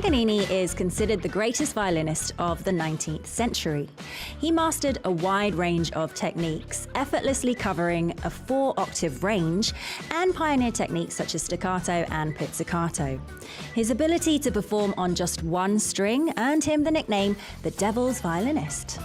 Paganini is considered the greatest violinist of the 19th century. He mastered a wide range of techniques, effortlessly covering a 4-octave range, and pioneered techniques such as staccato and pizzicato. His ability to perform on just one string earned him the nickname the Devil's Violinist.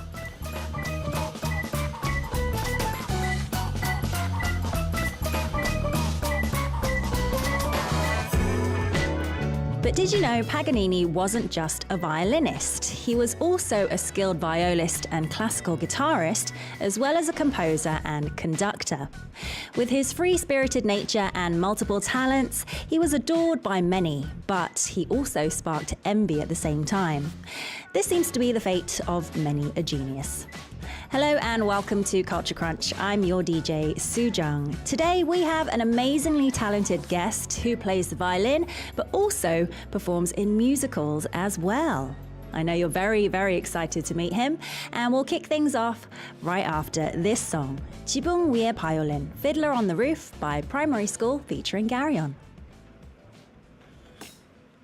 But did you know Paganini wasn't just a violinist? He was also a skilled violist and classical guitarist, as well as a composer and conductor. With his free-spirited nature and multiple talents, he was adored by many, but he also sparked envy at the same time. This seems to be the fate of many a genius. Hello and welcome to Culture Crunch. I'm your DJ, Soo Jung. Today we have an amazingly talented guest who plays the violin, but also performs in musicals as well. I know you're very, very excited to meet him, and we'll kick things off right after this song, 지붕 위의 바이올린, Fiddler on the Roof by Primary School featuring Garyon.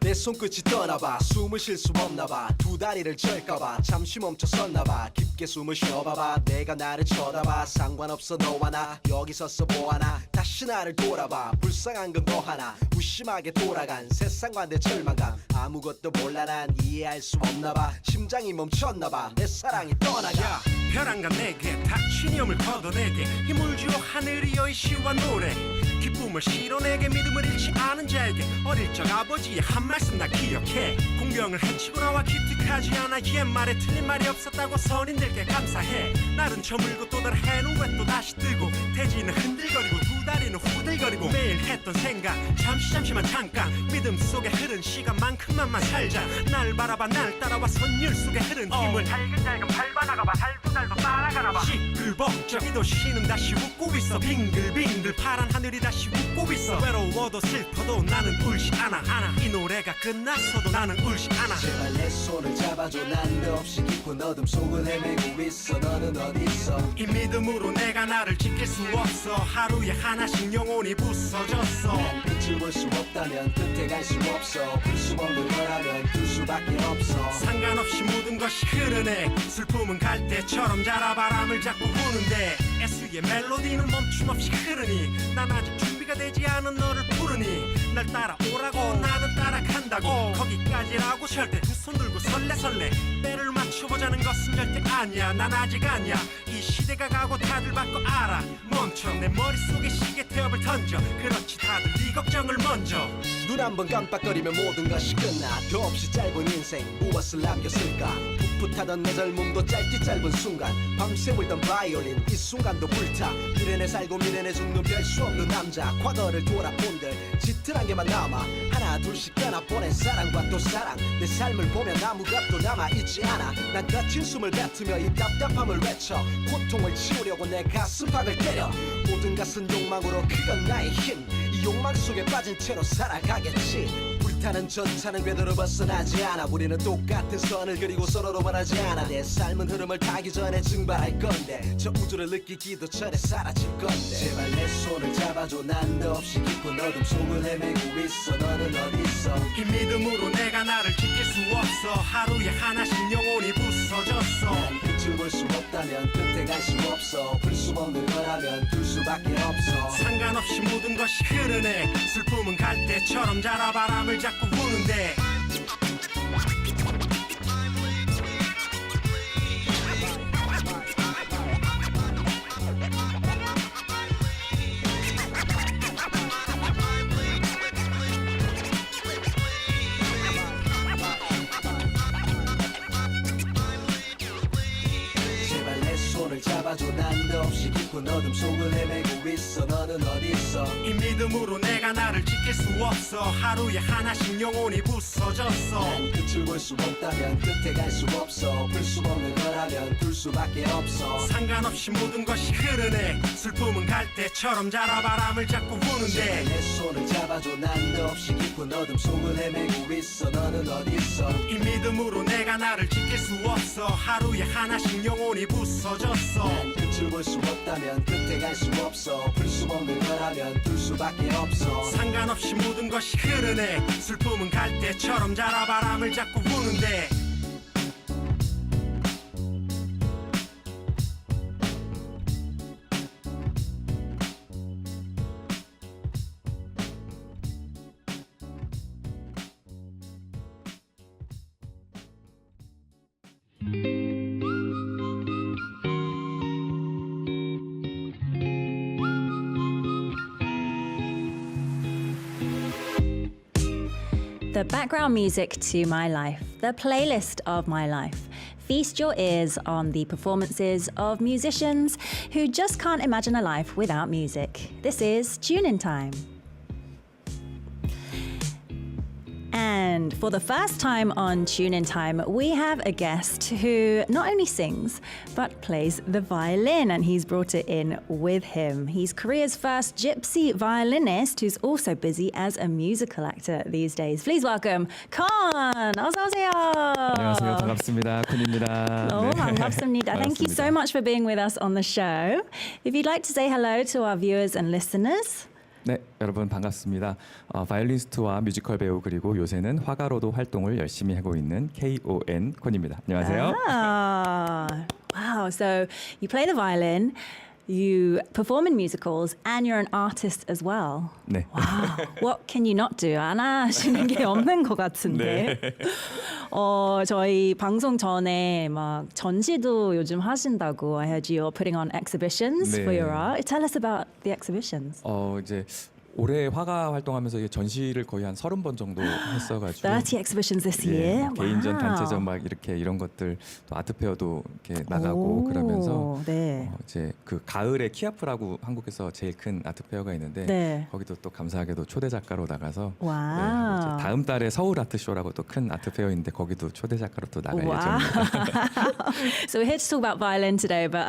내 손끝이 떠나봐 숨을 쉴 수 없나봐 두 다리를 절까봐 잠시 멈춰섰나봐 깊게 숨을 쉬어봐봐 내가 나를 쳐다봐 상관없어 너와 나 여기 서서 뭐하나 다시 나를 돌아봐 불쌍한 건 너 하나 무심하게 돌아간 세상과 내 절망감 아무것도 몰라 난 이해할 수 없나봐 심장이 멈췄나봐 내 사랑이 떠나가 벼랑간 내게 닥친 염을 걷어내게 힘을 주어 하늘이여 이 시와 노래 기쁨을 실어내게 믿음을 잃지 않은 자에게 어릴 적 아버지의 한 말씀 나 기억해 공경을 헤치고 나와 기특하지 않아 옛말에 틀린 말이 없었다고 선인들께 감사해 날은 저물고 또 다른 해는 왜 또 다시 뜨고 대지는 흔들거리고 두 다리는 후들거리고 매일 했던 생각 잠시만 잠깐 믿음 속에 흐른 시간만큼만 살자 날 바라봐 날 따라와 선율 속에 흐른 힘을 잘근잘근 밟아나가봐 살도 따라가나봐 시끌벅적 이 도시는 다시 웃고 있어 빙글빙글 파란 하늘이 다시 웃고 있어 외로워도 슬퍼도 나는 울지 않아 이 노래가 끝났어도 나는 울지 않아 제발 내 손을 잡아줘 난데없이 깊은 어둠 속을 헤매고 있어 너는 어디 있어 이 믿음으로 내가 나를 지킬 수 없어 하루에 하나씩 영혼이 부서졌어 난 빛을 볼 수 없다면 끝에 갈 수 없어 불 수 없는 거라면 둘 수밖에 없어 상관없이 모든 것이 흐르네 슬픔은 갈대처럼 자라 바람을 잡고 부는데 애수의 멜로디는 멈춤없이 흐르니 난 아직 준비가 되지 않은 너를 부르니 날 따라오라고 나는 따라간다고 거기까지라고 절대 두 손 들고 설레 때를 맞춰보자는 것은 절대 아니야 난 아직 아니야 이 시대가 가고 다들 바꿔 알아 멈춰 내 머릿속에 시계 태엽을 던져 그렇지 다들 네 걱정을 먼저 눈 한 번 깜빡거리면 모든 것이 끝나 더없이 짧은 인생 무엇을 남겼을까 풋풋하던 내 젊음도 짧디 짧은 순간 밤새 울던 바이올린 이 순간도 불타 미래내 살고 미래내 죽는 별 수 없는 남자 과거를 돌아본들 짙은 게만 남아 하나 둘씩 떠나보낸 사랑과 또 사랑 내 삶을 보면 아무것도 남아있지 않아 난 거친 숨을 뱉으며 이 답답함을 외쳐 고통을 치우려고 내 가슴팍을 때려 모든 것은 욕망으로 그건 나의 힘 이 욕망 속에 빠진 채로 살아가겠지 불타는 전차는 궤도로 벗어나지 않아 우리는 똑같은 선을 그리고 서로로 변하지 않아 내 삶은 흐름을 타기 전에 증발할 건데 저 우주를 느끼기도 전에 사라질 건데 제발 내 손을 잡아줘 난데없이 깊은 어둠 속을 헤매고 있어 너는 어디 있어 이 믿음으로 내가 나를 지킬 수 없어 하루에 하나씩 영혼이 부서졌어 난 빛을 볼 수 없다면 끝에 갈 수 없어 불 수 없는 거라면 둘 수밖에 없어 상관없이 모든 것이 흐르네 슬픔은 갈대처럼 자라 바람을 잡고 부는데 잡아줘 난데없이 깊은 어둠 속을 헤매고 있어 너는 어디 있어 이 믿음으로 내가 나를 지킬 수 없어 하루에 하나씩 영혼이 부서졌어 난 끝을 볼 수 없다면 끝에 갈 수 없어 불 수 없는 거라면 둘 수밖에 없어 상관없이 모든 것이 흐르네 슬픔은 갈대처럼 자라 바람을 잡고 부는데 내 손을 잡아줘 난데없이 깊은 어둠 속을 헤매고 있어 너는 어디 있어 이 믿음으로 내가 내가 나를 지킬 수 없어 하루에 하나씩 영혼이 부서졌어 난 끝을 볼 수 없다면 끝에 갈 수 없어 풀 수 없는 거라면 둘 수밖에 없어 상관없이 모든 것이 흐르네 슬픔은 갈대처럼 자라 바람을 잡고 부는데 The background music to my life, the playlist of my life. Feast your ears on the performances of musicians who just can't imagine a life without music. This is Tune In Time. And for the first time on Tune In Time, we have a guest who not only sings, but plays the violin, and he's brought it in with him. He's Korea's first gypsy violinist who's also busy as a musical actor these days. Please welcome Con! 어서 오세요. 안녕하세요. 반갑습니다. 쿤입니다. 너무 반갑습니다. Thank you so much for being with us on the show. If you'd like to say hello to our viewers and listeners. 네, 여러분 반갑습니다. 바이올리니스트와 뮤지컬 배우 그리고 요새는 화가로도 활동을 열심히 하고 있는 KON 콘입니다. 안녕하세요. Wow. So you play the violin, you perform in musicals, and you're an artist as well. 네. Wow. What can you not do? 안 하시는 게 없는 것 같은데. 저희 방송 전에 막 전시도 요즘 하신다고 I heard you're putting on exhibitions 네. for your art. Tell us about the exhibitions. 이제 올해 화가 활동하면서 이게 전시를 거의 한 30번 정도 했어가지고 30 exhibitions this 예, year. 개인전, Wow. 단체전 막 이렇게 이런 것들 또 아트페어도 이렇게 나가고 그러면서 네. 이제 그 가을에 키아프라고 한국에서 제일 큰 아트페어가 있는데 네. 거기도 또 감사하게도 초대 작가로 나가서 와우. 이제 다음 달에 서울 아트쇼라고 또 큰 아트페어인데 거기도 초대 작가로 또 나갈 Wow. 예정입니다. So we're here to talk about violin today, but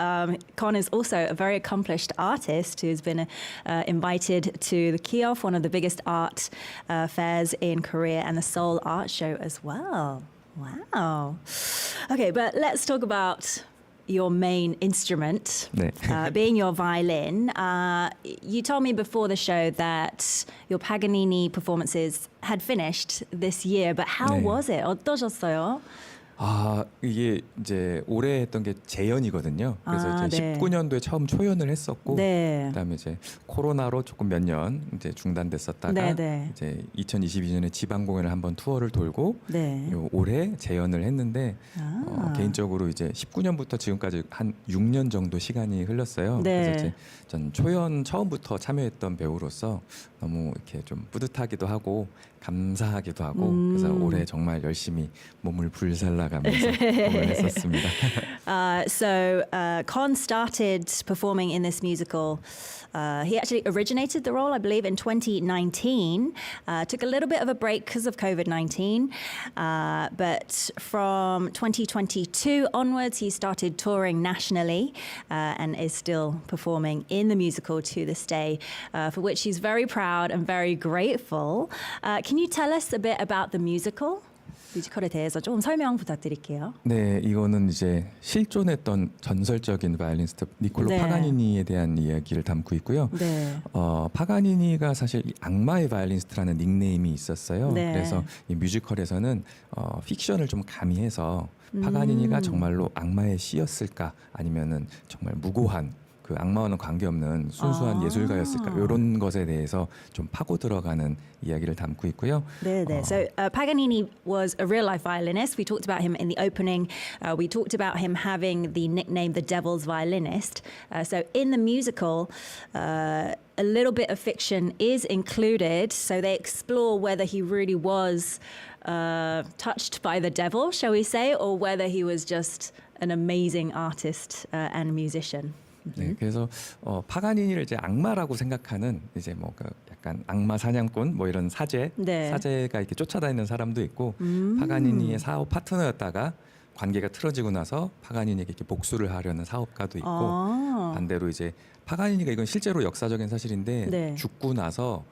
Con is also a very accomplished artist who's been invited to the Kiof, one of the biggest art fairs in Korea, and the Seoul Art Show as well. Wow. Okay, but let's talk about your main instrument, 네. being your violin. You told me before the show that your Paganini performances had finished this year, but how 네. was it? 어떠셨어요? 이게 이제 올해 했던 게 재연이거든요. 그래서 이제 네. 19년도에 처음 초연을 했었고 네. 그다음에 이제 코로나로 조금 몇 년 이제 중단됐었다가 네, 네. 이제 2022년에 지방 공연을 한번 투어를 돌고 네. 요 올해 재연을 했는데 개인적으로 이제 19년부터 지금까지 한 6년 정도 시간이 흘렀어요. 네. 그래서 이제 전 초연 처음부터 참여했던 배우로서 너무 이렇게 좀 뿌듯하기도 하고 감사하기도 하고 그래서 올해 정말 열심히 몸을 불살라가면서 공연했었습니다. So Con started performing in this musical. He actually originated the role, I believe, in 2019. Took a little bit of a break because of COVID-19. But from 2022 onwards, he started touring nationally and is still performing in the musical to this day, for which he's very proud and very grateful. Can you tell us a bit about the musical? 뮤지컬에 대해서 조금 설명 부탁드릴게요. 네, 이거는 이제 실존했던 전설적인 바이올리니스트 니콜로 네. 파가니니에 대한 이야기를 담고 있고요. 네. 파가니니가 사실 악마의 바이올리니스트라는 닉네임이 있었어요. 네. 그래서 이 뮤지컬에서는 픽션을 좀 가미해서 파가니니가 정말로 악마의 시였을까 아니면은 정말 무고한 그 악마와는 관계없는 순수한 예술가였을까 이런 것에 대해서 좀 파고 들어가는 이야기를 담고 있고요. 네. So Paganini was a real life violinist. We talked about him in the opening. We talked about him having the nickname the Devil's Violinist. So in the musical, a little bit of fiction is included. So they explore whether he really was touched by the devil, shall we say, or whether he was just an amazing artist and musician. 네, 그래서 파가니니를 이제 악마라고 생각하는 이제 뭐 그 약간 악마 사냥꾼 뭐 이런 네. 사제가 이렇게 쫓아다니는 사람도 있고 파가니니의 사업 파트너였다가 관계가 틀어지고 나서 파가니니에게 이렇게 복수를 하려는 사업가도 있고 반대로 이제 파가니니가 이건 실제로 역사적인 사실인데 네. 죽고 나서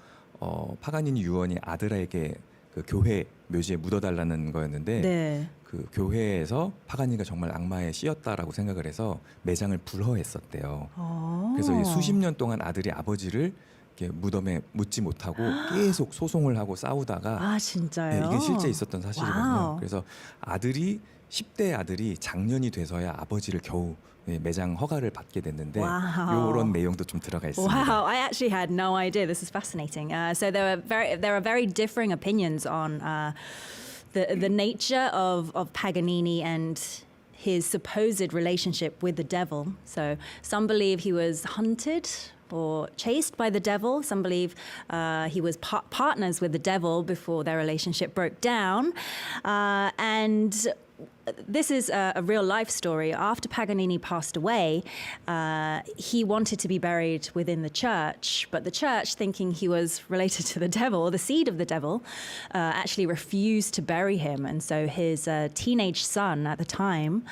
파가니니 유언이 아들에게 그 교회 묘지에 묻어달라는 거였는데 네. 그 교회에서 파가니니가 정말 악마에 씌었다라고 생각을 해서 매장을 불허했었대요. 그래서 이제 수십 년 동안 아들이 아버지를 이렇게 무덤에 묻지 못하고 계속 소송을 하고 싸우다가 아, 진짜요? 네, 이게 실제 있었던 사실이거든요. 와우. 그래서 아들이 10대 아들이 장년이 돼서야 아버지를 겨우 매장 허가를 받게 됐는데 와우. 이런 내용도 좀 들어가 있습니다. Wow, I actually had no idea. This is fascinating. So there are very differing opinions on the nature of Paganini and his supposed relationship with the devil. So some believe he was hunted or chased by the devil. Some believe he was partners with the devil before their relationship broke down. And this is a real life story. After Paganini passed away, he wanted to be buried within the church, but the church, thinking he was related to the devil, the seed of the devil, actually refused to bury him. And so his teenage son at the time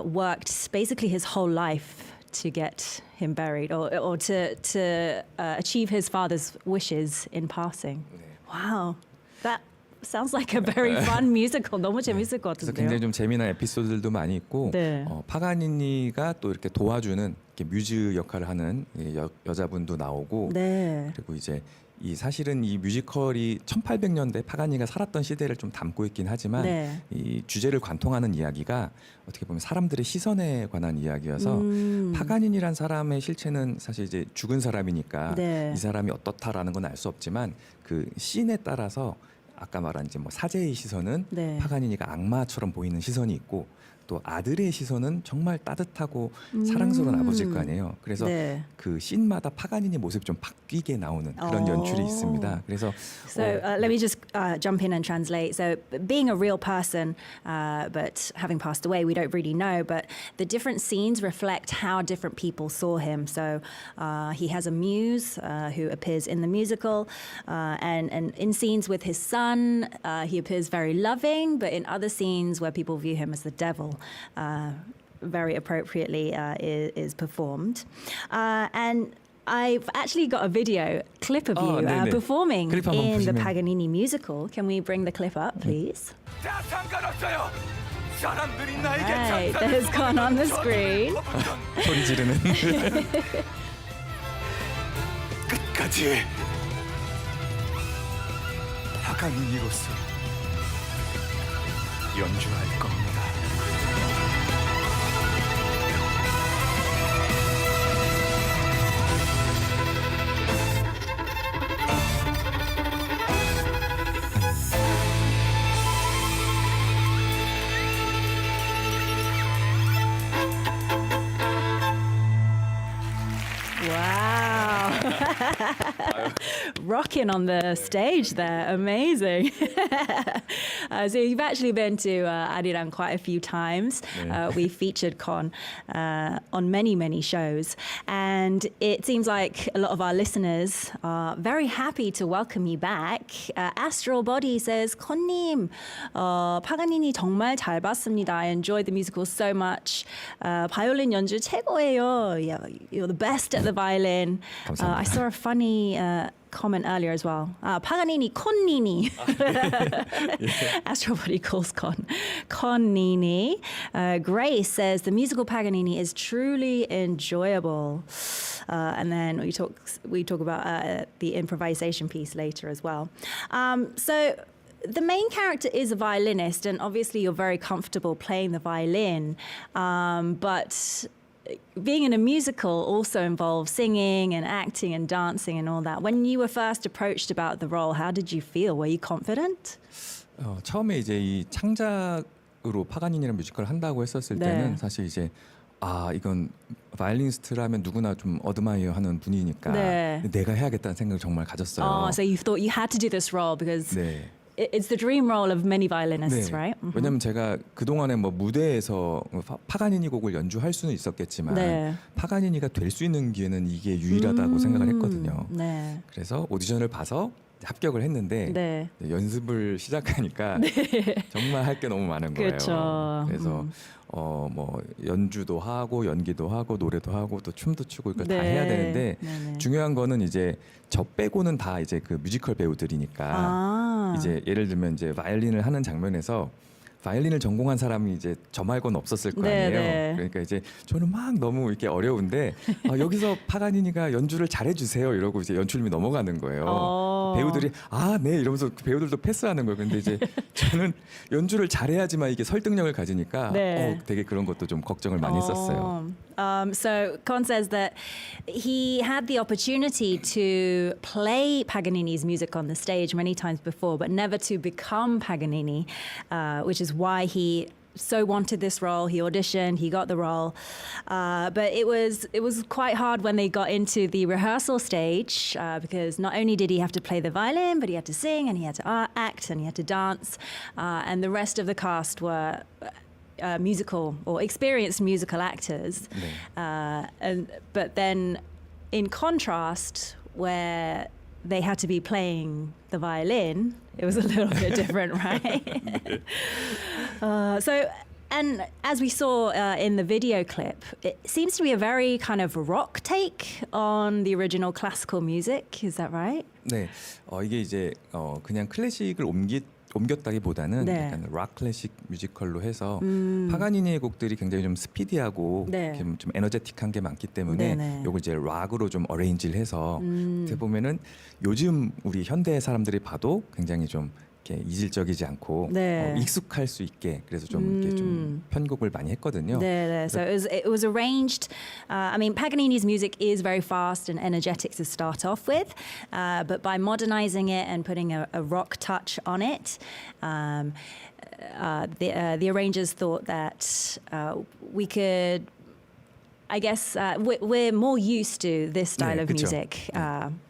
worked basically his whole life to get him buried or to achieve his father's wishes in passing. Wow. That sounds like a very fun musical. 너무 재밌을 것 그래서 같은데요. 굉장히 좀 재미난 에피소드들도 많이 있고 네. 파가니니가 또 이렇게 도와주는 이렇게 뮤즈 역할을 하는 여자분도 나오고 네. 그리고 이제 이 사실은 이 뮤지컬이 1800년대 파가니니가 살았던 시대를 좀 담고 있긴 하지만 네. 이 주제를 관통하는 이야기가 어떻게 보면 사람들의 시선에 관한 이야기여서 파가니니란 사람의 실체는 사실 이제 죽은 사람이니까 네. 이 사람이 어떻다라는 건 알 수 없지만 그 씬에 따라서 아까 말한 이제 뭐 사제의 시선은 네. 파가니니가 악마처럼 보이는 시선이 있고 또 아들의 시선은 정말 따뜻하고 사랑스러운 아버지일 거 아니에요. 그래서 네. 그 씬마다 파가니니 모습이 좀 바뀌게 나오는 그런 연출이 있습니다. 그래서 So let me just jump in and translate. So being a real person, but having passed away, we don't really know. But the different scenes reflect how different people saw him. So he has a muse who appears in the musical, and in scenes with his son, he appears very loving. But in other scenes where people view him as the devil, very appropriately is performed. And I've actually got a video clip of you 네네. performing 클립 한번 in the 보시면. Paganini musical. Can we bring the clip up, please? 다 상관없어요. 사람들이 나에게 Right, 장사를 that has gone on the 저주를 screen. 퍼붓던 소리 지르는 끝까지 파가니니로서 연주할 겁니다. Wow. Rocking on the stage there. Amazing. So you've actually been to Arirang quite a few times. We featured Con on many, many shows. And it seems like a lot of our listeners are very happy to welcome you back. Astral Body says, Con님, 파가니니 정말 잘 봤습니다. I enjoyed the musical so much. 바이올린 연주 최고예요. Yeah, you're the best at the violin. 감사합니다. I saw a funny comment earlier as well. Paganini, Connini. Astral Body calls Connini. Grace says the musical Paganini is truly enjoyable. And then we talk about the improvisation piece later as well. So the main character is a violinist, and obviously you're very comfortable playing the violin, but being in a musical also involves singing and acting and dancing and all that. When you were first approached about the role, how did you feel? Were you confident? 처음에 이제 이 창작으로 파가니니라는 뮤지컬을 한다고 했었을 네. 때는 사실 이제 이건 바이올리니스트라면 누구나 좀 어드마이어 하는 분이니까 네. 내가 해야겠다는 생각을 정말 가졌어요. So you thought you had to do this role because 네. it's the dream role of many violinists, 네. right? 왜냐면 제가 그동안에 뭐 무대에서 파가니니 곡을 연주할 수는 있었겠지만 네. 파가니니가 될 수 있는 기회는 이게 유일하다고 생각을 했거든요. 네. 그래서 오디션을 봐서 합격을 했는데 네. 연습을 시작하니까 정말 할 게 너무 많은 거예요. 그렇죠. 그래서 뭐 연주도 하고 연기도 하고 노래도 하고 또 춤도 추고 이걸 다 네. 해야 되는데 네네. 중요한 거는 이제 저 빼고는 다 이제 그 뮤지컬 배우들이니까 이제 예를 들면 이제 바이올린을 하는 장면에서 바이올린을 전공한 사람이 이제 저 말고는 없었을 거 네, 아니에요. 네. 그러니까 이제 저는 막 너무 이렇게 어려운데 여기서 파가니니가 연주를 잘해 주세요 이러고 이제 연출님이 넘어가는 거예요. 배우들이 네 이러면서 배우들도 패스하는 거예요. 근데 이제 저는 연주를 잘해야지만 이게 설득력을 가지니까 네. 되게 그런 것도 좀 걱정을 많이 했었어요. So Kon says that he had the opportunity to play Paganini's music on the stage many times before, but never to become Paganini, which is why he so wanted this role. He auditioned, he got the role, but it was quite hard when they got into the rehearsal stage because not only did he have to play the violin, but he had to sing and he had to act and he had to dance, and the rest of the cast were musical or experienced musical actors. But then, in contrast, where they had to be playing the violin, it was a little bit different, right? And as we saw in the video clip, it seems to be a very kind of rock take on the original classical music. Is that right? 네, 이게 이제 그냥 클래식을 옮겼다기보다는 네. 약간 락 클래식 뮤지컬로 해서 파가니니의 곡들이 굉장히 좀 스피디하고 네. 이렇게 좀 에너제틱한 게 많기 때문에 네네. 요걸 이제 락으로 좀 어레인지를 해서 어떻게 보면은 요즘 우리 현대 사람들이 봐도 굉장히 좀 이렇게 이질적이지 않고 네. 익숙할 수 있게 그래서 좀 이렇게 좀 편곡을 많이 했거든요. Yeah. So it was arranged. I mean, Paganini's music is very fast and energetic to start off with, but by modernizing it and putting a rock touch on it, the arrangers thought that we could. I guess we're more used to this style 네, of 그쵸. music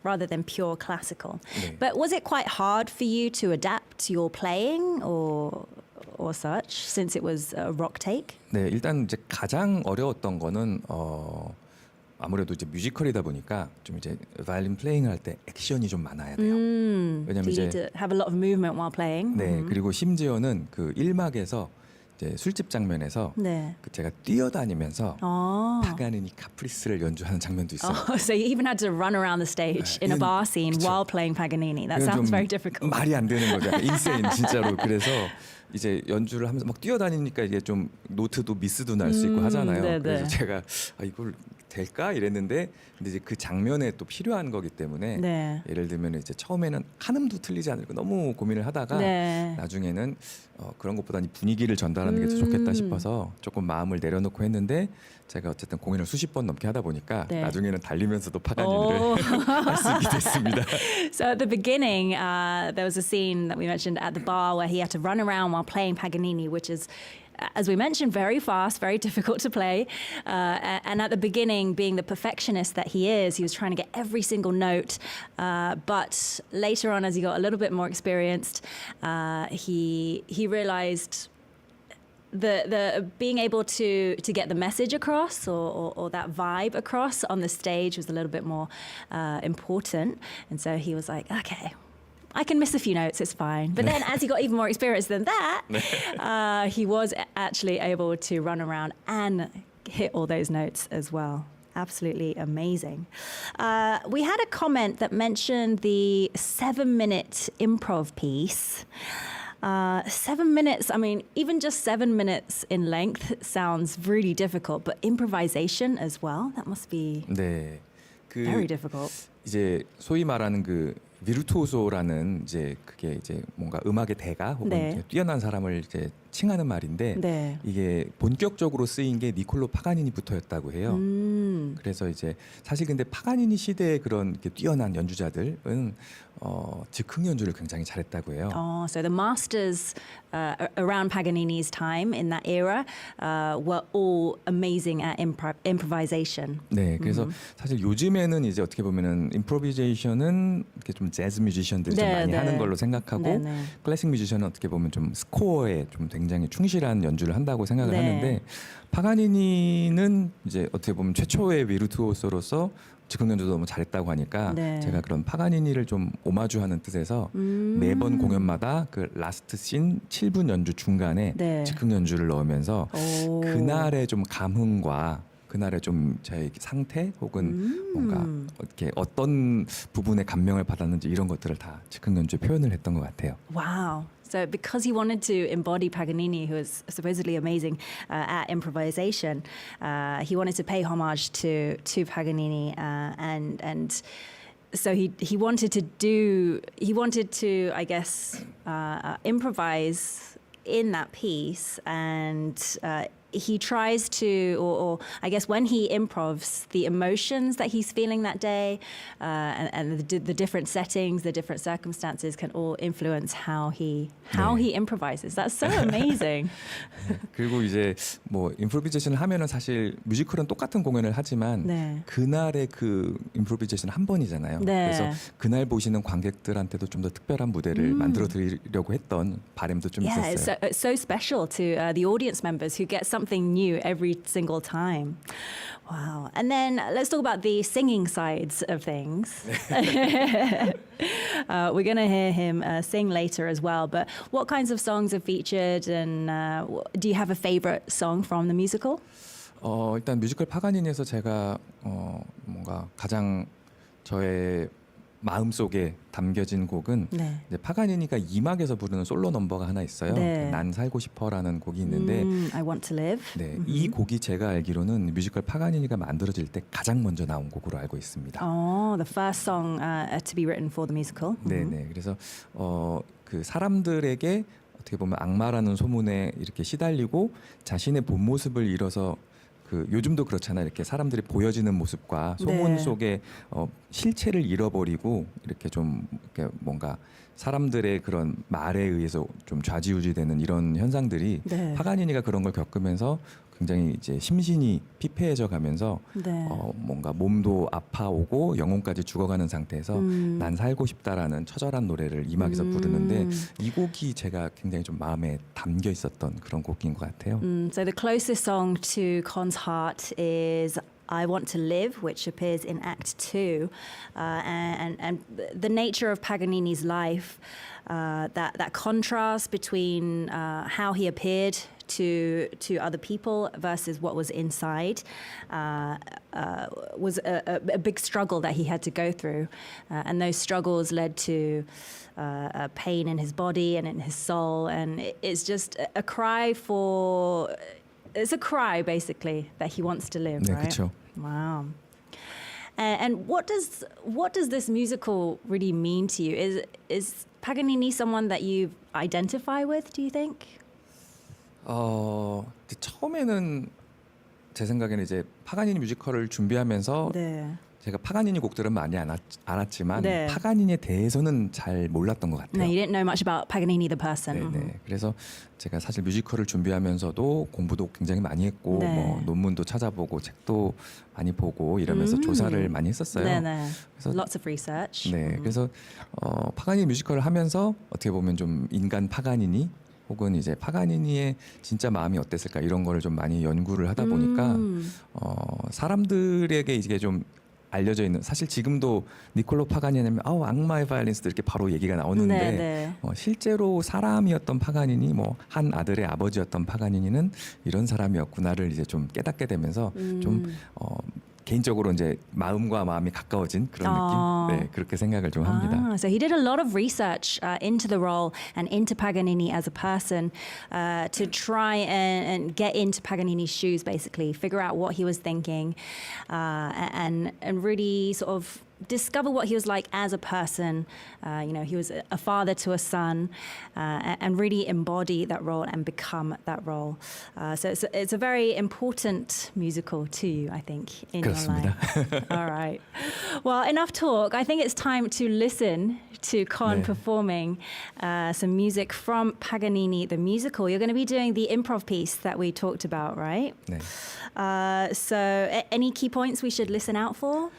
rather than pure classical. 네. But was it quite hard for you to adapt your playing or such, since it was a rock take? 네, 일단 이제 가장 어려웠던 거는 아무래도 이제 뮤지컬이다 보니까 좀 이제 바이올린 플레잉 할 때 액션이 좀 많아야 돼요. So 왜냐면 you 이제 need to have a lot of movement while playing. 네, 그리고 심지어는 그 1막에서 이제 술집 장면에서 네. 그 제가 뛰어다니면서 어. 파가니니 카프리스를 연주하는 장면도 있어요. So you even had to run around the stage in a 이건- bar scene 그쵸. while playing Paganini. That 이건 sounds 좀 very difficult. 말이 안 되는 거죠. 인세인 진짜로. 그래서 이제 연주를 하면서 막 뛰어다니니까 이게 좀 노트도 미스도 날 수 있고 하잖아요. 네네. 그래서 제가 이걸 될까 이랬는데 근데 이제 그 장면에 또 필요한 거기 때문에 네. 예를 들면 이제 처음에는 한음도 틀리지 않을까 너무 고민을 하다가 네. 나중에는 그런 것보다는 분위기를 전달하는 게 더 좋겠다 싶어서 조금 마음을 내려놓고 했는데 제가 어쨌든 공연을 수십 번 넘게 하다 보니까 네. 나중에는 달리면서도 파가니니를 오. 할 수 있게 됐습니다. So at the beginning, there was a scene that we mentioned at the bar where he had to run around while playing Paganini, which is, as we mentioned, very fast, very difficult to play. And at the beginning, being the perfectionist that he was trying to get every single note. But later on, as he got a little bit more experienced, he realized the being able to get the message across or that vibe across on the stage was a little bit more important, and so he was like, okay, I can miss a few notes, it's fine. But then as he got even more experienced than that, he was actually able to run around and hit all those notes as well. Absolutely amazing. We had a comment that mentioned the 7-minute improv piece. 7 minutes, I mean, even just 7 minutes in length sounds really difficult, but improvisation as well, that must be 네, very difficult. 이제 소위 말하는 그 비르투오소라는 이제 그게 이제 뭔가 음악의 대가 혹은 네. 이제 뛰어난 사람을 이제 칭하는 말인데 네. 이게 본격적으로 쓰인 게 니콜로 파가니니부터였다고 해요. 그래서 이제 사실 근데 파가니니 시대의 그런 이렇게 뛰어난 연주자들은 즉흥 연주를 굉장히 잘했다고 해요. Oh, so the masters around Paganini's time in that era were all amazing at improvisation. 네, 그래서 사실 요즘에는 이제 어떻게 보면은 임프로비제이션은 이렇게 좀 재즈 뮤지션들이 좀 네, 많이 네. 하는 걸로 생각하고 네, 네. 클래식 뮤지션은 어떻게 보면 좀 스코어에 좀 굉장히 충실한 연주를 한다고 생각을 네. 하는데 파가니니는 이제 어떻게 보면 최초의 비르투오소로서 즉흥 연주도 너무 잘했다고 하니까 네. 제가 그런 파가니니를 좀 오마주하는 뜻에서 매번 공연마다 그 라스트 씬 7분 연주 중간에 네. 즉흥 연주를 넣으면서 오. 그날의 좀 감흥과 그날의 좀 제 상태 혹은 뭔가 이렇게 어떤 부분에 감명을 받았는지 이런 것들을 다 즉흥 연주에 표현을 했던 것 같아요. Wow. So, because he wanted to embody Paganini, who is supposedly amazing at improvisation, he wanted to pay homage to Paganini, and so he wanted to I guess improvise in that piece, and he tries to, or I guess when he improvs, the emotions that he's feeling that day, and the different settings, the different circumstances can all influence how he improvises. That's so amazing. 그리고 이제 뭐 임프로비제이션을 하면은 사실 뮤지컬은 똑같은 공연을 하지만 네. 그날의 그 임프로비제이션 한 번이잖아요. 네. 그래서 그날 보시는 관객들한테도 좀 더 특별한 무대를 만들어 드리려고 했던 바람도 좀 Yeah, 있었어요. it's so special to the audience members who get something new every single time. Wow. And then let's talk about the singing sides of things. We're going to hear him sing later as well. But what kinds of songs are featured, and do you have a favorite song from the musical? 일단 뮤지컬 파가니니에서 제가 뭔가 가장 저의 마음속에 담겨진 곡은 네. 이제 파가니니가 2막에서 부르는 솔로 넘버가 하나 있어요. 네. 난 살고 싶어라는 곡이 있는데 I Want to Live. 네, 이 곡이 제가 알기로는 뮤지컬 파가니니가 만들어질 때 가장 먼저 나온 곡으로 알고 있습니다. Oh, the first song to be written for the musical. 네, 네. 그래서 그 사람들에게 어떻게 보면 악마라는 소문에 이렇게 시달리고 자신의 본 모습을 잃어서 그 요즘도 그렇잖아요. 이렇게 사람들이 보여지는 모습과 소문 네. 속에 실체를 잃어버리고 이렇게 좀 이렇게 뭔가 사람들의 그런 말에 의해서 좀 좌지우지되는 이런 현상들이 네. 파가니니가 그런 걸 겪으면서 굉장히 이제 심신이 피폐해져 가면서 네. 뭔가 몸도 아파오고 영혼까지 죽어가는 상태에서 난 살고 싶다라는 처절한 노래를 이막에서 부르는데 이 곡이 제가 굉장히 좀 마음에 담겨 있었던 그런 곡인 것 같아요. So the closest song to Con's heart is I Want to Live, which appears in Act 2. And the nature of Paganini's life, that contrast between how he appeared to other people versus what was inside was a big struggle that he had to go through. And those struggles led to pain in his body and in his soul. And it's just a cry for... It's a cry, basically, that he wants to live, 네, right? 그렇죠. Wow. And what does this musical really mean to you? Is Paganini someone that you identify with, do you think? 처음에는 제 생각에는 이제 파가니니 뮤지컬을 준비하면서 네. 제가 파가니니 곡들은 많이 알았지만 네. 파가니니에 대해서는 잘 몰랐던 것 같아요. No, you didn't know much about Paganini the person. 네. 그래서 제가 사실 뮤지컬을 준비하면서도 공부도 굉장히 많이 했고 네. 뭐 논문도 찾아보고 책도 많이 보고 이러면서 조사를 많이 했었어요. 네. 그래서 Lots of research. 네, 그래서 파가니니 뮤지컬을 하면서 어떻게 보면 좀 인간 파가니니 혹은 이제 파가니니의 진짜 마음이 어땠을까 이런 거를 좀 많이 연구를 하다 보니까 사람들에게 이게 좀 알려져 있는 사실 지금도 니콜로 파가니니면 악마의 바이올리니스트 이렇게 바로 얘기가 나오는데 네. 실제로 사람이었던 파가니니 뭐 한 아들의 아버지였던 파가니니는 이런 사람이었구나를 이제 좀 깨닫게 되면서 좀 개인적으로 이제 마음과 마음이 가까워진 그런 느낌, 네 그렇게 생각을 좀 합니다. So he did a lot of research into the role and into Paganini as a person to try and get into Paganini's shoes, basically, figure out what he was thinking, and really sort of discover what he was like as a person. He was a father to a son, and really embody that role and become that role. So it's a very important musical to you, I think, in 그렇습니다. your life. All right. Well, enough talk. I think it's time to listen to Con 네. performing some music from Paganini, the musical. You're going to be doing the improv piece that we talked about, right? 네. So any key points we should listen out for?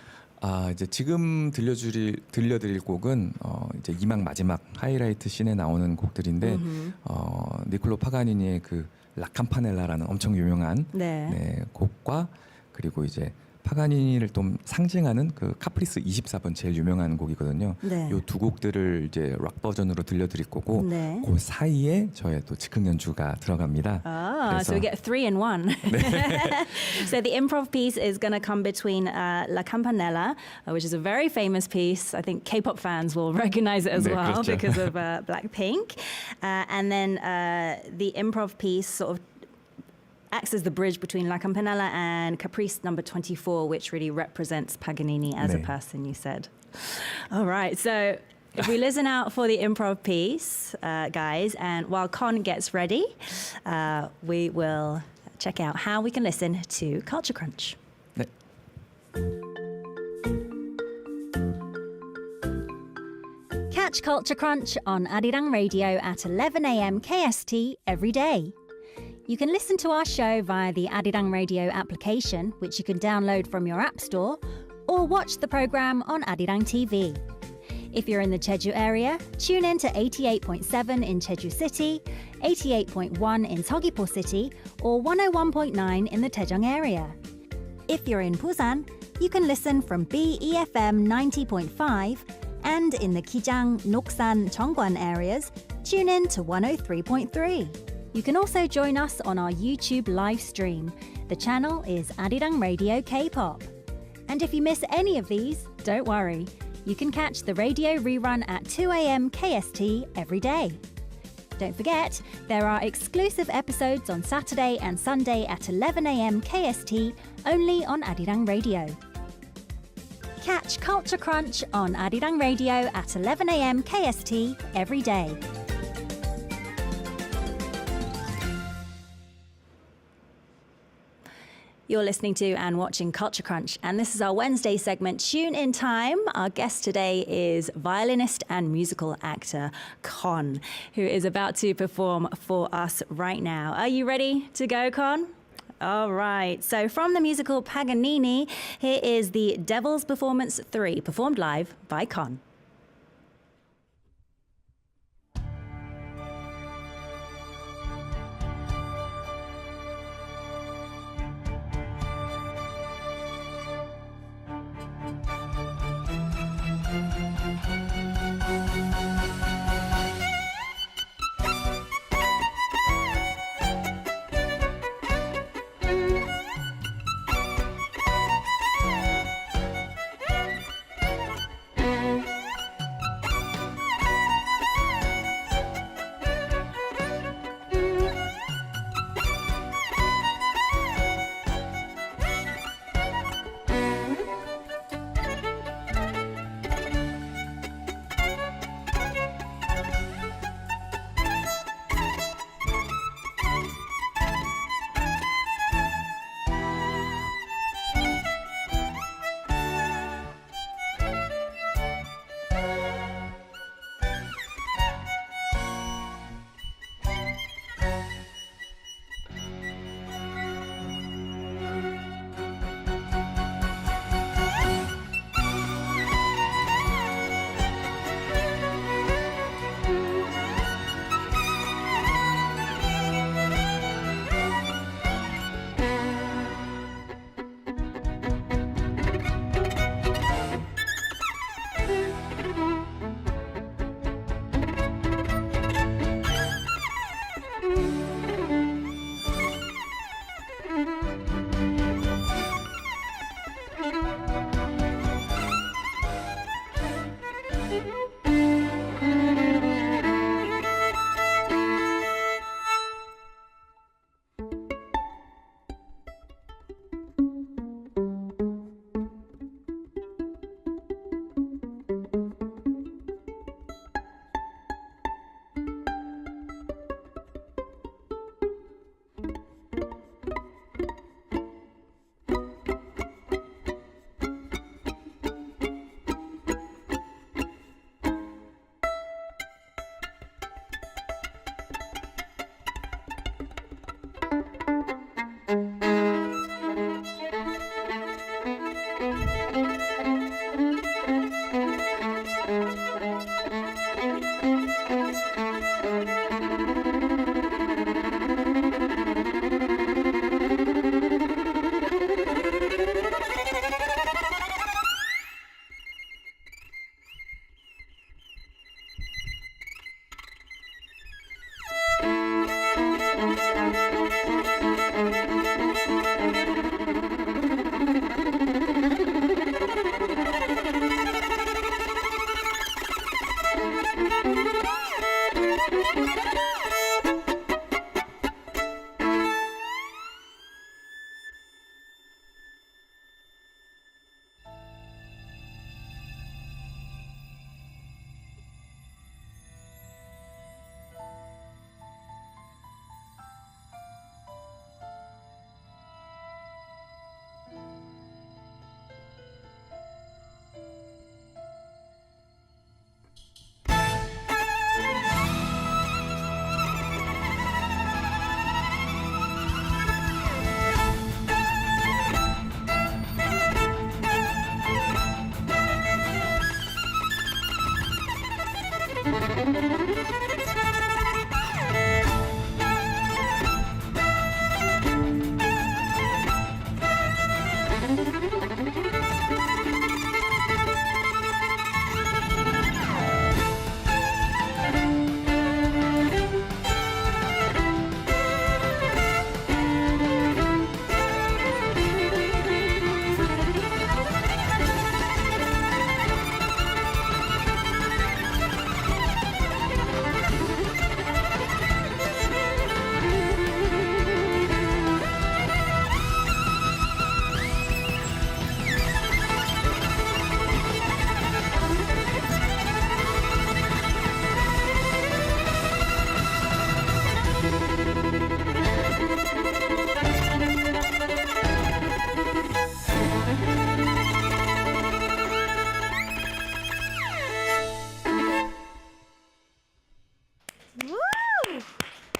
이제 지금 들려드릴 곡은 이제 2막 마지막 하이라이트 씬에 나오는 곡들인데 니콜로 파가니니의 그 라캄파넬라라는 엄청 유명한 네. 곡과 그리고 이제 파가니니를 좀 상징하는 그 카프리스 24번 제일 유명한 곡이거든요. 네. 이 두 곡들을 이제 락 버전으로 들려드릴 거고 네. 그 사이에 저의 또 즉흥 연주가 들어갑니다. Ah, so we get 3 in 1. So the improv piece is going to come between La Campanella, which is a very famous piece. I think K-pop fans will recognize it as 네, well 그렇죠. because of Blackpink. And then the improv piece sort of acts as the bridge between La Campanella and Caprice number 24, which really represents Paganini as a 네. person, you said. All right, so if we listen out for the improv piece, guys, and while Con gets ready, we will check out how we can listen to Culture Crunch. 네. Catch Culture Crunch on Arirang Radio at 11 a.m. KST every day. You can listen to our show via the Arirang Radio application, which you can download from your app store, or watch the program on Arirang TV. If you're in the Jeju area, tune in to 88.7 in Jeju City, 88.1 in Seogwipo City, or 101.9 in the Daejeong area. If you're in Busan, you can listen from BEFM 90.5, and in the Kijang, Noksan, Cheongwan areas, tune in to 103.3. You can also join us on our YouTube live stream. The channel is Arirang Radio K-pop. And if you miss any of these, don't worry. You can catch the radio rerun at 2 a.m. KST every day. Don't forget, there are exclusive episodes on Saturday and Sunday at 11 a.m. KST only on Arirang Radio. Catch Culture Crunch on Arirang Radio at 11 a.m. KST every day. You're listening to and watching Culture Crunch, and this is our Wednesday segment, Tune In Time. Our guest today is violinist and musical actor Con, who is about to perform for us right now. Are you ready to go, Con? All right. So from the musical Paganini, here is the Devil's Performance 3, performed live by Con.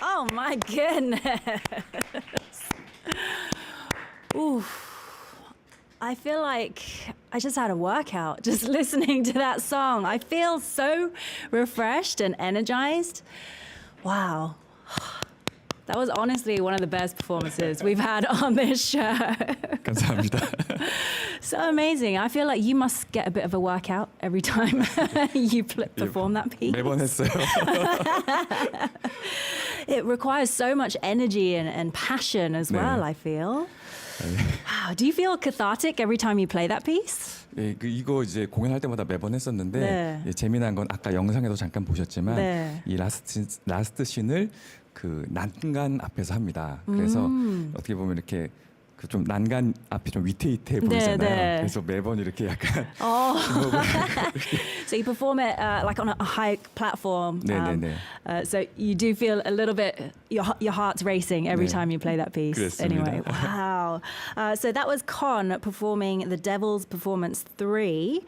Oh my goodness. Ooh. I feel like I just had a workout just listening to that song. I feel so refreshed and energized. Wow. That was honestly one of the best performances we've had on this show. 감사합니다. So amazing. I feel like you must get a bit of a workout every time you perform that piece. 매번 했어요. It requires so much energy and passion as well, 네. I feel. Wow. Do you feel cathartic every time you play that piece? 예, 이거 이제 공연할 때마다 매번 했었는데 네. 예, 재미난 건 아까 영상에도 잠깐 보셨지만 네. 이 라스트 씬을 그 난간 앞에서 합니다. 그래서 어떻게 보면 이렇게 그 좀 난간 앞이 좀 위태위태해 보이잖아요. 네. 그래서 매번 이렇게 약간 So you perform it like on a high platform. 네네네. So you do feel a little bit, your heart's racing every 네. time you play that piece. 그렇습니다. Anyway, wow. So that was Con performing The Devil's Performance 3.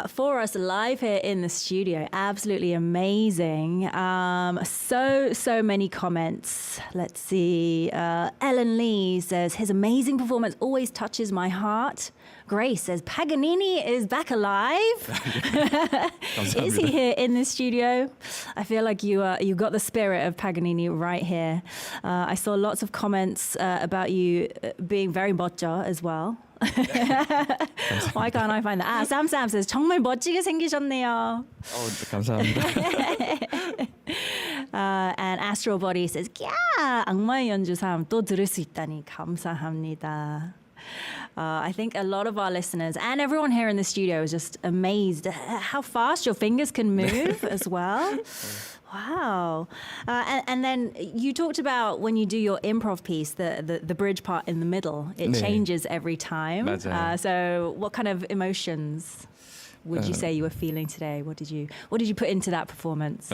For us live here in the studio. Absolutely amazing. So many comments. Let's see. Ellen Lee says, his amazing performance always touches my heart. Grace says, Paganini is back alive. Is he here in the studio? I feel like you got the spirit of Paganini right here. I saw lots of comments about you being very 멋져 as well. Why can't I find that? Sam says 정말 멋지게 생기셨네요. 감사합니다. And Astral Body says, 야, 악마의 연주 3 또 들을 수 있다니 감사합니다. I think a lot of our listeners and everyone here in the studio is just amazed at how fast your fingers can move as well. Wow. And then you talked about when you do your improv piece, the bridge part in the middle, it 네. changes every time. 맞아요. So what kind of emotions would you say you were feeling today? What did you put into that performance?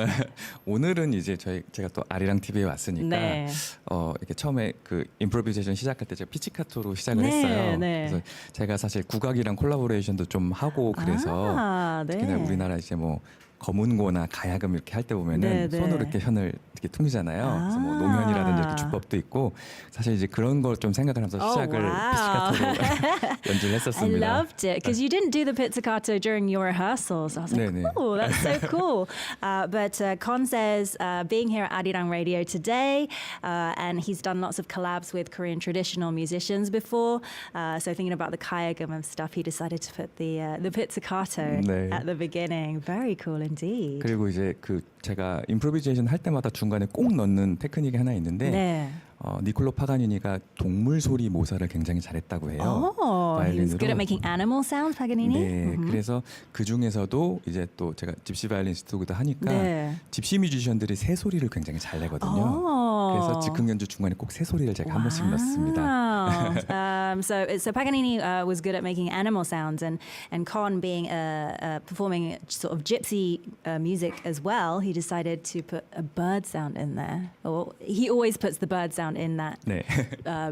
오늘은 이제 제가 또 아리랑 TV에 왔으니까 네. 이렇게 처음에 그 임프로비제이션 시작할 때 제가 피치카토로 시작을 네, 했어요. 네. 그래서 제가 사실 국악이랑 콜라보레이션도 좀 하고 그래서 네. 특히나 우리나라 이제 뭐 거문고나 가야금 이렇게 할 때 보면은 네, 네. 손으로 이렇게 현을 이렇게 퉁잖아요. 그래서 뭐 노면이라든지 이렇게 주법도 있고 사실 이제 그런 걸 좀 생각을 하면서 시작을 wow. 피치카토로 연주를 I 했었습니다. loved it because you didn't do the pizzicato during your rehearsals. I was like, 네네. oh, that's so cool. But Con says being here at Arirang Radio today, and he's done lots of collabs with Korean traditional musicians before. So thinking about the kayagum and stuff, he decided to put the pizzicato 네. at the beginning. Very cool indeed. 그리고 이제 그 제가 임프로비제이션 할 때마다 중간에 꼭 넣는 테크닉이 하나 있는데 네. 니콜로 파가니니가 동물 소리 모사를 굉장히 잘했다고 해요. Oh, he was good at 바이올린으로. making animal sounds, Paganini. 네, 그래서 그 중에서도 이제 또 제가 집시 바이올리니스트기도 하니까 네. 집시 뮤지션들이 새 소리를 굉장히 잘 내거든요. Oh. 그래서 즉흥 연주 중간에 꼭 새 소리를 제가 한 번씩 넣습니다. Wow. So Paganini was good at making animal sounds, and Con being performing sort of gypsy music as well, he decided to put a bird sound in there. Or he always puts the bird sound in that 네.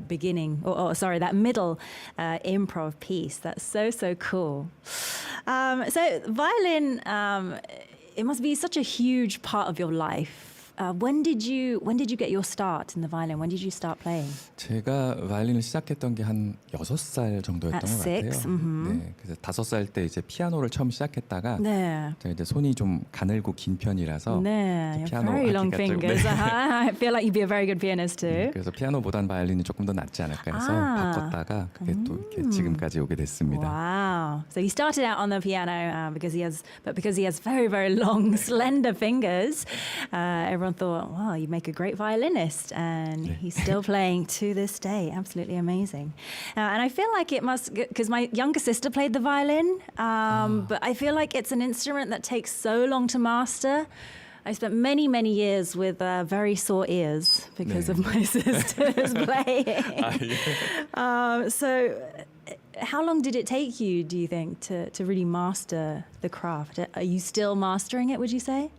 beginning, sorry, that middle improv piece. That's so cool. So violin, it must be such a huge part of your life. when did you get your start in the violin? When did you start playing? 제가 바이올린을 시작했던 게 한 6살 정도였던 At 것 같아요. 6? 네, 그래서 5살 때 이제 피아노를 처음 시작했다가 네. 제가 이제 손이 좀 가늘고 긴 편이라서 네, 이제 you have very long 하기가 좀- fingers. 네. I feel like you'd be a very good pianist too. 그래서 피아노보단 바이올린이 조금 더 낫지 않을까 해서 바꿨다가 그게 또 이렇게 지금까지 오게 됐습니다. Wow! So he started out on the piano because he has very, very long, slender fingers. Everyone thought, "Wow, you make a great violinist," and he's still playing to this day. Absolutely amazing. And I feel like it must, because my younger sister played the violin, but I feel like it's an instrument that takes so long to master. I spent many, many years with very sore ears because of my sister's playing. So, how long did it take you, do you think, to really master the craft? Are you still mastering it, would you say?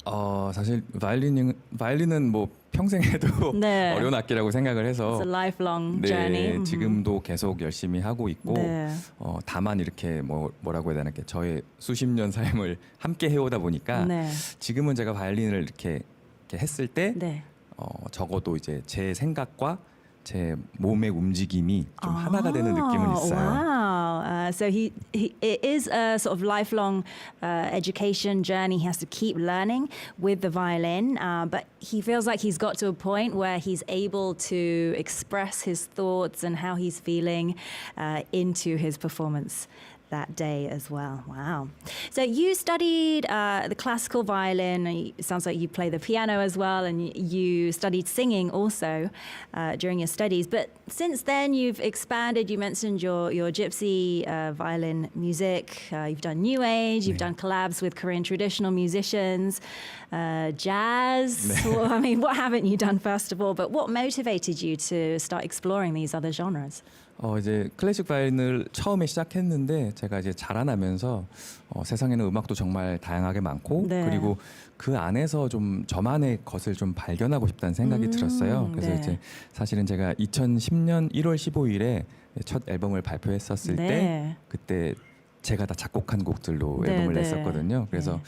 사실 바이올린은 뭐 평생 해도 네. 어려운 악기라고 생각을 해서 It's a lifelong 네, journey. 지금도 계속 열심히 하고 있고 네. 다만 이렇게 뭐라고 해야 되나 저의 수십 년 삶을 함께 해오다 보니까 네. 지금은 제가 바이올린을 이렇게 했을 때 네. 적어도 이제 제 생각과 제 몸의 움직임이 좀 하나가 되는 느낌은 있어요. Wow. So it is a sort of lifelong education journey. He has to keep learning with the violin, but he feels like he's got to a point where he's able to express his thoughts and how he's feeling into his performance that day as well. Wow. So you studied the classical violin. It sounds like you play the piano as well, and you studied singing also during your studies. But since then, you've expanded. You mentioned your gypsy violin music. You've done new age. You've done collabs with Korean traditional musicians, jazz. Well, I mean, what haven't you done first of all? But what motivated you to start exploring these other genres? 이제 클래식 바이올린을 처음에 시작했는데 제가 이제 자라나면서 세상에는 음악도 정말 다양하게 많고 네. 그리고 그 안에서 좀 저만의 것을 좀 발견하고 싶다는 생각이 들었어요. 그래서 네. 이제 사실은 제가 2010년 1월 15일에 첫 앨범을 발표했었을 네. 때 그때 제가 다 작곡한 곡들로 네, 앨범을 네. 냈었거든요. 그래서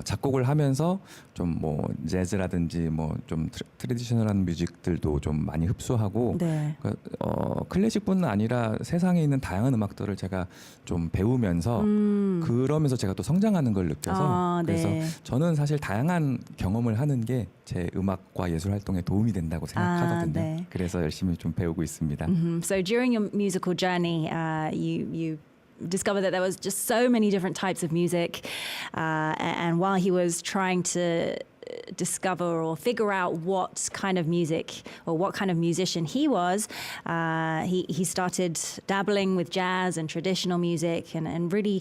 작곡을 하면서 좀 뭐 재즈라든지 뭐 좀 트래디셔널한 뮤직들도 좀 많이 흡수하고 네. 클래식뿐만 아니라 세상에 있는 다양한 음악들을 제가 좀 배우면서 그러면서 제가 또 성장하는 걸 느껴서 그래서 네. 저는 사실 다양한 경험을 하는 게 제 음악과 예술 활동에 도움이 된다고 생각하거든요. 네. 그래서 열심히 좀 배우고 있습니다. So during your musical journey, you discovered that there was just so many different types of music, and while he was trying to discover or figure out what kind of music or what kind of musician he was, he started dabbling with jazz and traditional music and really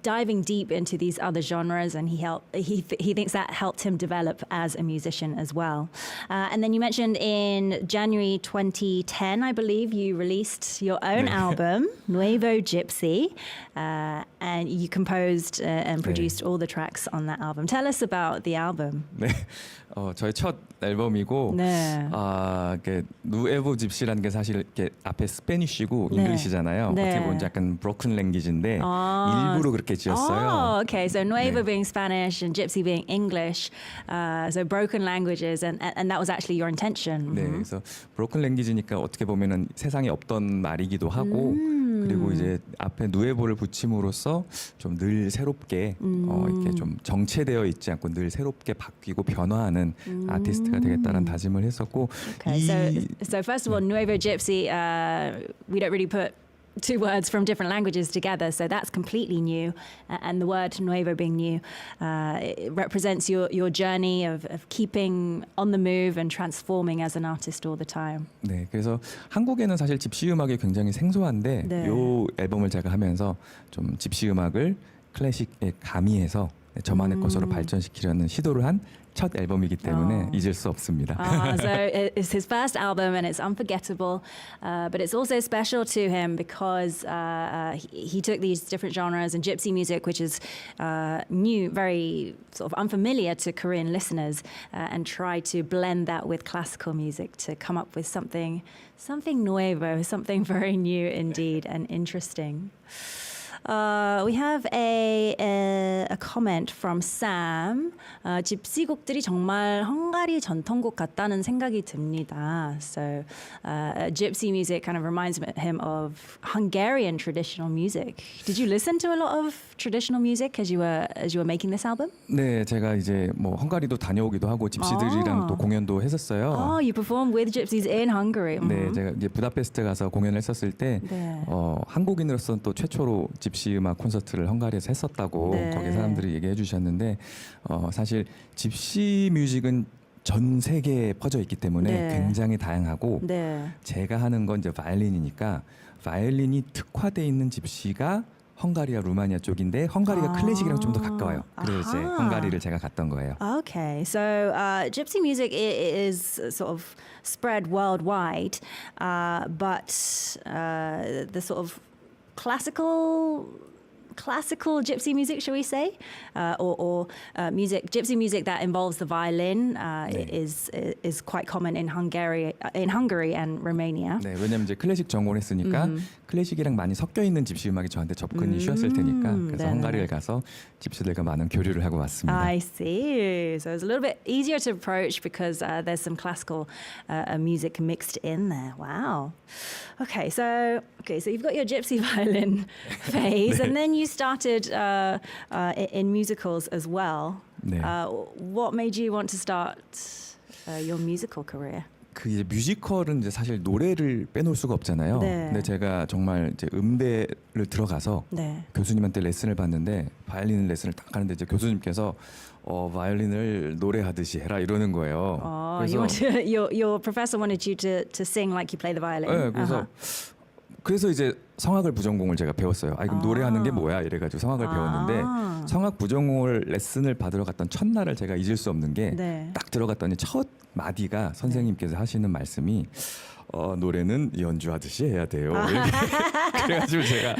diving deep into these other genres, and he thinks that helped him develop as a musician as well. And then you mentioned in January 2010, I believe, you released your own album, Nuevo Gypsy, and you composed and produced all the tracks on that album. Tell us about the album. 네, 저의 첫 앨범이고, 네. 이게 누에보 집시라는 게 사실 이렇게 앞에 스페니쉬고 네. 잉글리시잖아요. 네. 어떻게 보면 약간 브로큰 랭귀지인데 일부러 그렇게 지었어요. Oh, okay. So Nuevo 네. being Spanish and Gypsy being English, so broken languages, and that was actually your intention. 네, 그래서 브로큰 랭귀지니까 어떻게 보면은 세상에 없던 말이기도 하고. 그리고 이제 앞에 누에보를 붙임으로써 좀 늘 새롭게 이렇게 좀 정체되어 있지 않고 늘 새롭게 바뀌고 변화하는 아티스트가 되겠다는 다짐을 했었고 Okay. So first of all, Nuevo Gypsy, we don't really put two words from different languages together, so that's completely new. And the word nuevo being new, it represents your journey of keeping on the move and transforming as an artist all the time. 네, 그래서 한국에는 사실 집시 음악이 굉장히 생소한데 네. 요 앨범을 제가 하면서 좀 집시 음악을 클래식에 가미해서 저만의 것으로 발전시키려는 시도를 한 첫 앨범이기 때문에 잊을 수 없습니다. So it's his first album and it's unforgettable, but it's also special to him because he took these different genres and gypsy music, which is new, very sort of unfamiliar to Korean listeners, and tried to blend that with classical music to come up with something nuevo, something very new indeed and interesting. We have a comment from Sam. 집시곡들이 정말 헝가리 전통곡 같다는 생각이 듭니다. So gypsy music kind of reminds him of Hungarian traditional music. Did you listen to a lot of traditional music as you were making this album? 네, 제가 이제 뭐 헝가리도 다녀오기도 하고 집시들이랑 또 공연도 했었어요. Oh, you performed with gypsies in Hungary. 네, 제가 이제 부다페스트 가서 공연을 했었을 때 네. 한국인으로서는 또 최초로 집시 음악 콘서트를 헝가리에서 했었다고 네. 거기 사람들이 얘기해 주셨는데 사실 집시 뮤직은 전 세계에 퍼져 있기 때문에 네. 굉장히 다양하고 네. 제가 하는 건 이제 바이올린이니까 바이올린이 특화돼 있는 집시가 헝가리와 루마니아 쪽인데 헝가리가 클래식이랑 좀 더 가까워요. 그래서 이제 아하. 헝가리를 제가 갔던 거예요. Okay, so gypsy music is sort of spread worldwide, but the sort of classical gypsy music, shall we say, or gypsy music that involves the violin is quite common in Hungary and Romania. 네, 왜냐면 이제 클래식 전공했으니까 클래식이랑 많이 섞여 있는 집시 음악이 저한테 접근이 쉬웠을 테니까 그래서 네네. 헝가리를 가서 집시들과 많은 교류를 하고 왔습니다. I see. So it's a little bit easier to approach because there's some classical music mixed in there. Wow. Okay, so you've got your gypsy violin phase, and then you started in musicals as well. 네. What made you want to start your musical career? 그 이제 뮤지컬은 이제 사실 노래를 빼놓을 수가 없잖아요. 네. 근데 제가 정말 이제 음대를 들어가서 네. 교수님한테 레슨을 받는데 바이올린 레슨을 딱 하는데 이제 교수님께서 바이올린을 노래하듯이 해라 이러는 거예요. Your professor wanted you to sing like you play the violin. 네, 그래서 그래서 이제 성악을 부전공을 제가 배웠어요. 그럼 노래하는 게 뭐야? 이래가지고 성악을 배웠는데 성악 부전공을 레슨을 받으러 갔던 첫날을 제가 잊을 수 없는 게 딱 들어갔더니 첫 마디가 선생님께서 하시는 말씀이 노래는 연주하듯이 해야 돼요. 그래가지고 제가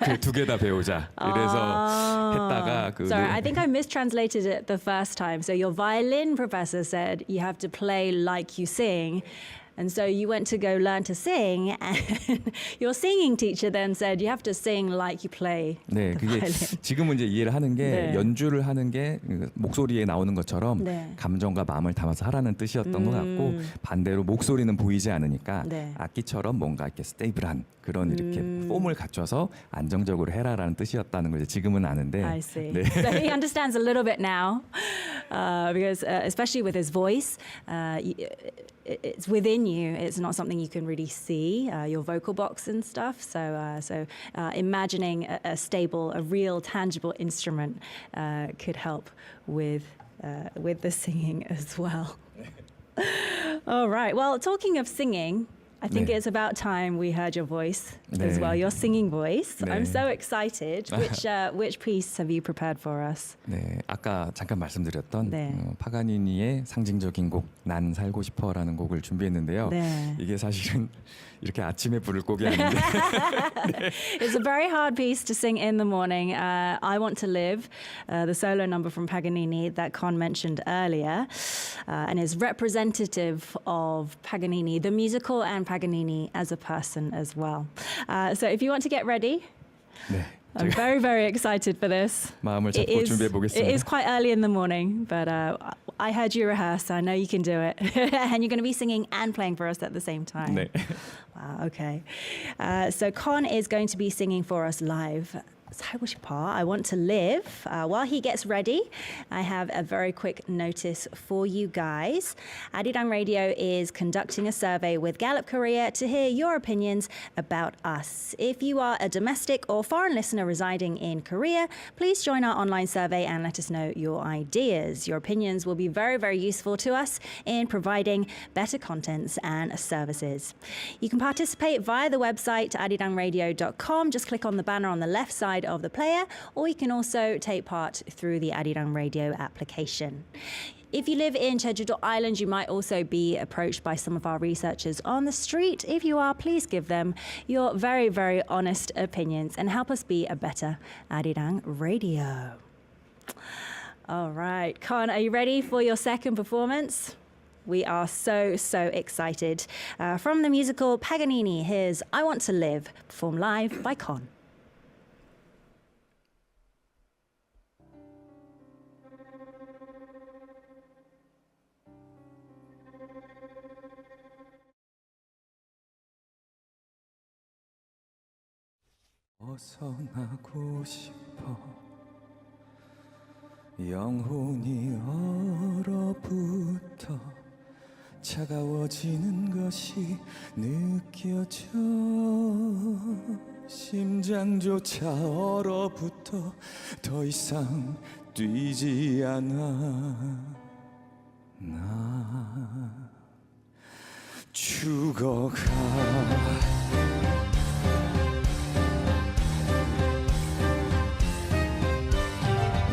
그 두 개 다 배우자. 그래서 했다가 그 Sorry, I think I mistranslated it the first time. So your violin professor said you have to play like you sing. And so you went to go learn to sing, and your singing teacher then said you have to sing like you play 네, the 그게 violin. 지금은 이제 이해를 하는 게 네. 연주를 하는 게 목소리에 나오는 것처럼 네. 감정과 마음을 담아서 하라는 뜻이었던 것 같고 반대로 목소리는 보이지 않으니까 네. 악기처럼 뭔가 이렇게 스테이블한 그런 이렇게 폼을 갖춰서 안정적으로 해라라는 뜻이었다는 걸 이제 지금은 아는데. I see. 네. So he understands a little bit now, because especially with his voice, it's within you. It's not something you can really see, your vocal box and stuff. So imagining a stable, a real, tangible instrument could help with the singing as well. All right. Well, talking of singing, I think 네. it's about time we heard your voice as 네. well, your singing voice. 네. I'm so excited. Which piece have you prepared for us? 네, 아까 잠깐 말씀드렸던 네. 파가니니의 상징적인 곡 난 살고 싶어라는 곡을 준비했는데요. 네. 이게 사실은 이렇게 아침에 부를 곡이 아닌데 It's a very hard piece to sing in the morning. I Want to Live, the solo number from Paganini that Con mentioned earlier, and is representative of Paganini, the musical, and Paganini as a person as well. So if you want to get ready, 네, I'm 제가 very, very excited for this. 마음을 It 잡고 is, 준비해 it 보겠습니다. is quite early in the morning, but I heard you rehearse. I know you can do it. And you're going to be singing and playing for us at the same time. 네. Wow, okay. So Con is going to be singing for us live. 살고 싶어, I Want to Live. While he gets ready, I have a very quick notice for you guys. Arirang Radio is conducting a survey with Gallup Korea to hear your opinions about us. If you are a domestic or foreign listener residing in Korea, please join our online survey and let us know your ideas. Your opinions will be very, very useful to us in providing better contents and services. You can participate via the website arirangradio.com. Just click on the banner on the left side of the player, or you can also take part through the Arirang Radio application. If you live in Jeju-do Island, you might also be approached by some of our researchers on the street. If you are, please give them your very, very honest opinions and help us be a better Arirang Radio. All right, Con, are you ready for your second performance? We are so, so excited. From the musical Paganini, here's I Want to Live, performed live by Con. 벗어나고 싶어 영혼이 얼어붙어 차가워지는 것이 느껴져 심장조차 얼어붙어 더 이상 뛰지 않아 나 죽어가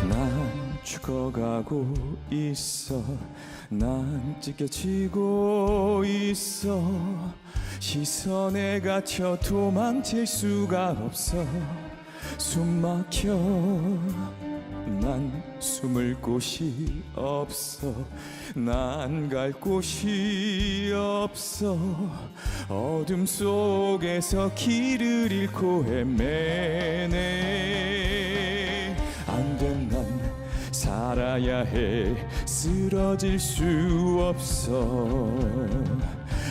난 죽어가고 있어 난 찢겨지고 있어 시선에 갇혀 도망칠 수가 없어 숨 막혀 난 숨을 곳이 없어 난 갈 곳이 없어 어둠 속에서 길을 잃고 헤매네 안 돼 난 살아야 해 쓰러질 수 없어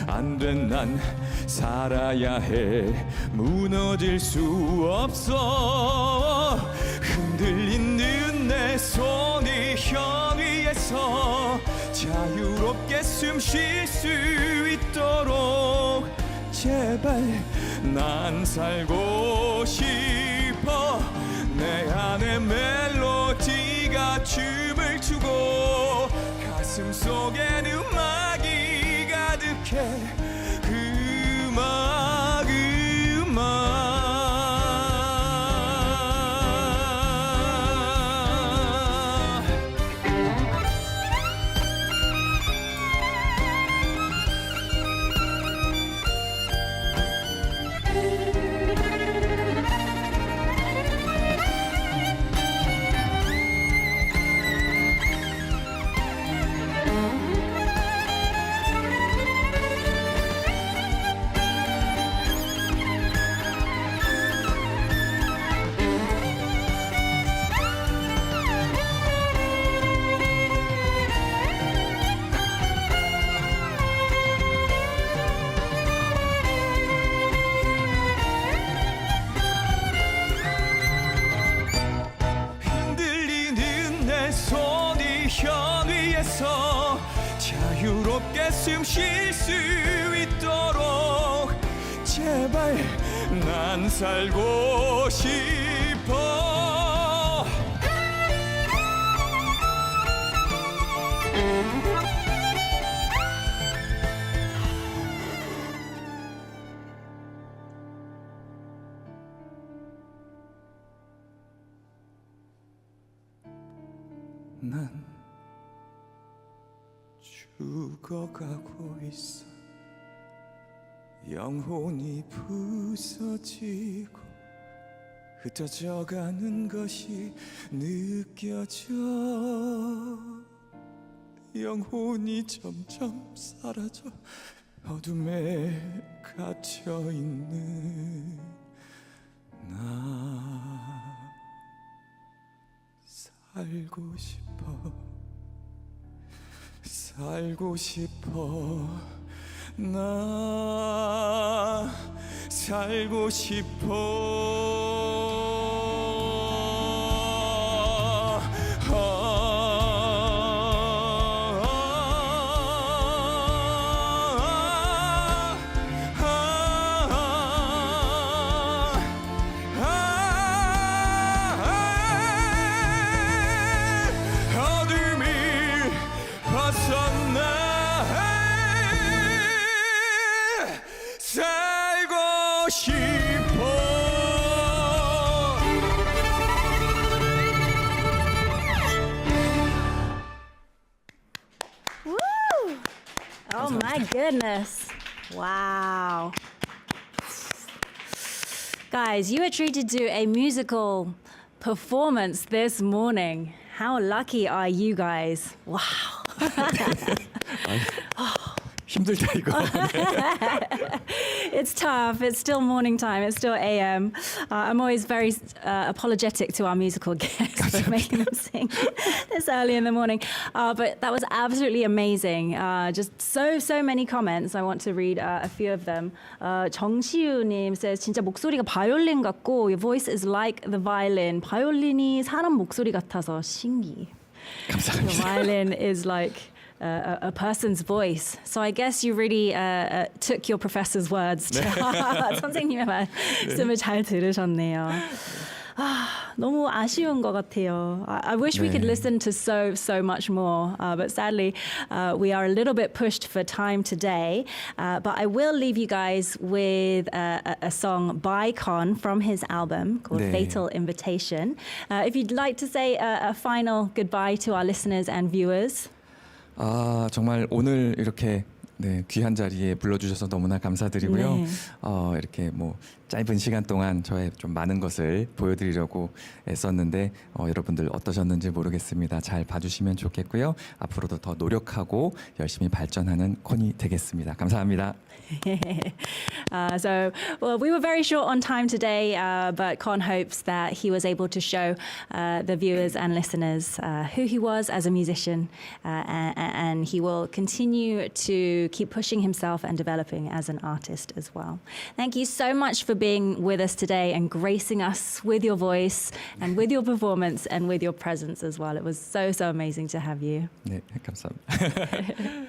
안 돼 난 살아야 해 무너질 수 없어 흔들리는 내 손이 현 위에서 자유롭게 숨 쉴 수 있도록 제발 난 살고 싶어 내 안에 멜로디가 춤을 추고 가슴 속엔 음악이 가득해 음악 자유롭게 숨 쉴 수 있도록 제발 난 살고 싶어 난 죽어가고 있어 영혼이 부서지고 흩어져가는 것이 느껴져 영혼이 점점 사라져 어둠에 갇혀있는 나 살고 싶어 살고 싶어 나 살고 싶어 살고 싶어 Woo! Oh my goodness. Wow. Guys, you were treated to a musical performance this morning. How lucky are you guys? Wow. 힘들다 이거 It's tough. It's still morning time. It's still AM. I'm always very apologetic to our musical guests for making them sing this early in the morning. But that was absolutely amazing. Just so many comments. I want to read a few of them. 정시우님 says 진짜 목소리가 바이올린 같고 your voice is like the violin. 바이올린이 사람 목소리 같아서 신기. 감사합니다. The violin is like a person's voice. So I guess you really took your professor's words to heart. 선생님의 말씀을 잘 들으셨네요. 너무 아쉬운 것 같아요. I wish we could listen to so much more, but sadly we are a little bit pushed for time today. But I will leave you guys with a song by Con from his album called 네. Fatal Invitation. If you'd like to say a final goodbye to our listeners and viewers. 정말 오늘 이렇게 귀한 자리에 불러주셔서 너무나 감사드리고요. 네. 이렇게 뭐 짧은 시간 동안 저의 좀 많은 것을 보여드리려고 애썼는데 여러분들 어떠셨는지 모르겠습니다. 잘 봐주시면 좋겠고요. 앞으로도 더 노력하고 열심히 발전하는 콘이 되겠습니다. 감사합니다. So, well, we were very short on time today, but Con hopes that he was able to show the viewers and listeners who he was as a musician, and he will continue to keep pushing himself and developing as an artist as well. Thank you so much for being with us today and gracing us with your voice and with your performance and with your presence as well. It was so amazing to have you. 네, 감사합니다.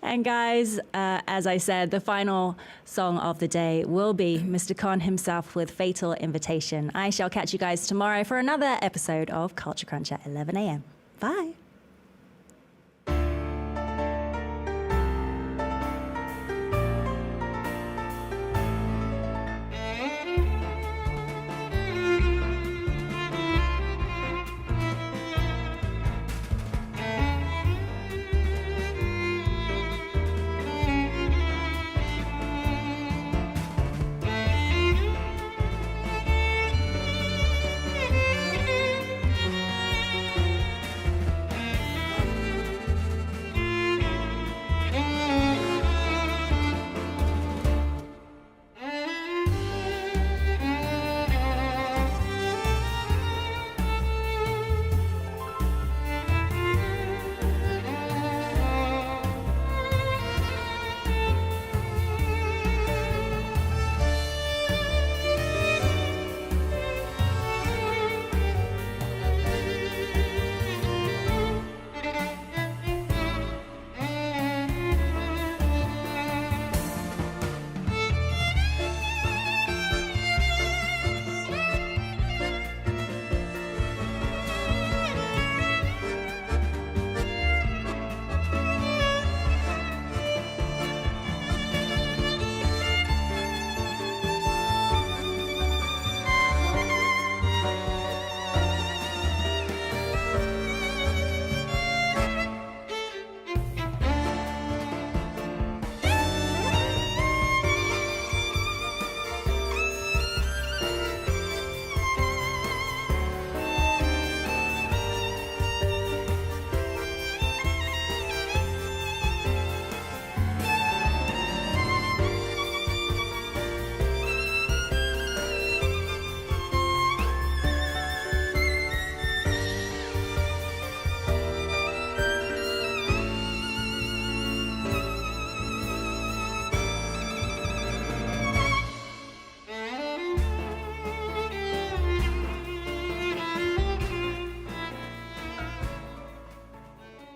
And guys, as I said, the final song of the day will be Mr. Con himself with Fatal Invitation. I shall catch you guys tomorrow for another episode of Culture Crunch at 11 a.m. Bye.